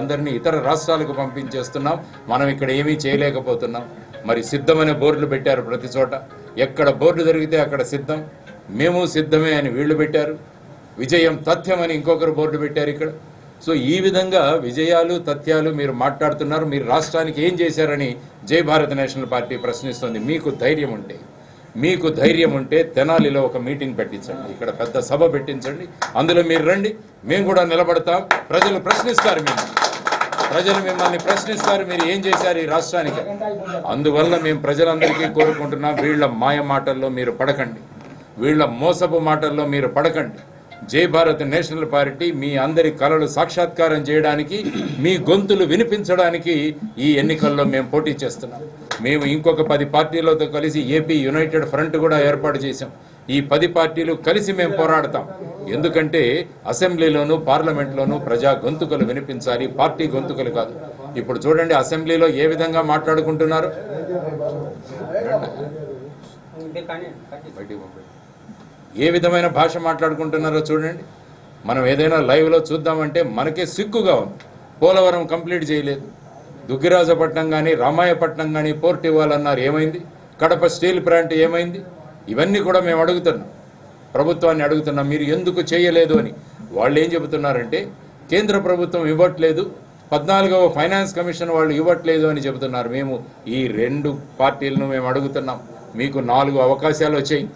అందరినీ ఇతర రాష్ట్రాలకు పంపించేస్తున్నాం. మనం ఇక్కడ ఏమీ చేయలేకపోతున్నాం. మరి సిద్ధమనే బోర్డులు పెట్టారు ప్రతి చోట. ఎక్కడ బోర్డు జరిగితే అక్కడ సిద్ధం, మేము సిద్ధమే అని వీళ్ళు పెట్టారు. విజయం తథ్యమని ఇంకొకరు బోర్డు పెట్టారు ఇక్కడ. సో ఈ విధంగా విజయాలు తథ్యాలు మీరు మాట్లాడుతున్నారు. మీరు రాష్ట్రానికి ఏం చేశారని జై భారత్ నేషనల్ పార్టీ ప్రశ్నిస్తుంది. మీకు ధైర్యం ఉంటే తెనాలిలో ఒక మీటింగ్ పెట్టించండి, ఇక్కడ పెద్ద సభ పెట్టించండి, అందులో మీరు రండి, మేము కూడా నిలబడతాం. ప్రజలు ప్రశ్నిస్తారు, ప్రజలు మిమ్మల్ని ప్రశ్నిస్తారు, మీరు ఏం చేశారు ఈ రాష్ట్రానికి. అందువల్ల మేము ప్రజలందరికీ కోరుకుంటున్నాం, వీళ్ళ మాయ మాటల్లో మీరు పడకండి, వీళ్ళ మోసపు మాటల్లో మీరు పడకండి. జై భారత్ నేషనల్ పార్టీ మీ అందరి కలలు సాక్షాత్కారం చేయడానికి, మీ గొంతులు వినిపించడానికి ఈ ఎన్నికల్లో మేము పోటీ చేస్తున్నాం. మేము ఇంకొక 10 పార్టీలతో కలిసి ఏపీ యునైటెడ్ ఫ్రంట్ కూడా ఏర్పాటు చేశాం. ఈ 10 పార్టీలు కలిసి మేము పోరాడతాం. ఎందుకంటే అసెంబ్లీలోనూ పార్లమెంట్లోనూ ప్రజా గొంతుకలు వినిపించాలి, పార్టీ గొంతుకలు కాదు. ఇప్పుడు చూడండి అసెంబ్లీలో ఏ విధంగా మాట్లాడుకుంటున్నారు. ఏ విధమైన భాష మాట్లాడుకుంటున్నారో చూడండి. మనం ఏదైనా లైవ్లో చూద్దామంటే మనకే సిగ్గుగా ఉంది. పోలవరం కంప్లీట్ చేయలేదు, దుగ్గిరాజపట్నం కానీ రామాయపట్నం కానీ పోర్ట్ ఇవ్వాలన్నారు, ఏమైంది? కడప స్టీల్ ప్లాంట్ ఏమైంది? ఇవన్నీ కూడా మేము అడుగుతున్నాం, ప్రభుత్వాన్ని అడుగుతున్నాం, మీరు ఎందుకు చేయలేదు అని. వాళ్ళు ఏం చెబుతున్నారంటే కేంద్ర ప్రభుత్వం ఇవ్వట్లేదు, 14వ ఫైనాన్స్ కమిషన్ వాళ్ళు ఇవ్వట్లేదు అని చెబుతున్నారు. మేము ఈ 2 పార్టీలను మేము అడుగుతున్నాం, మీకు 4 అవకాశాలు వచ్చాయి.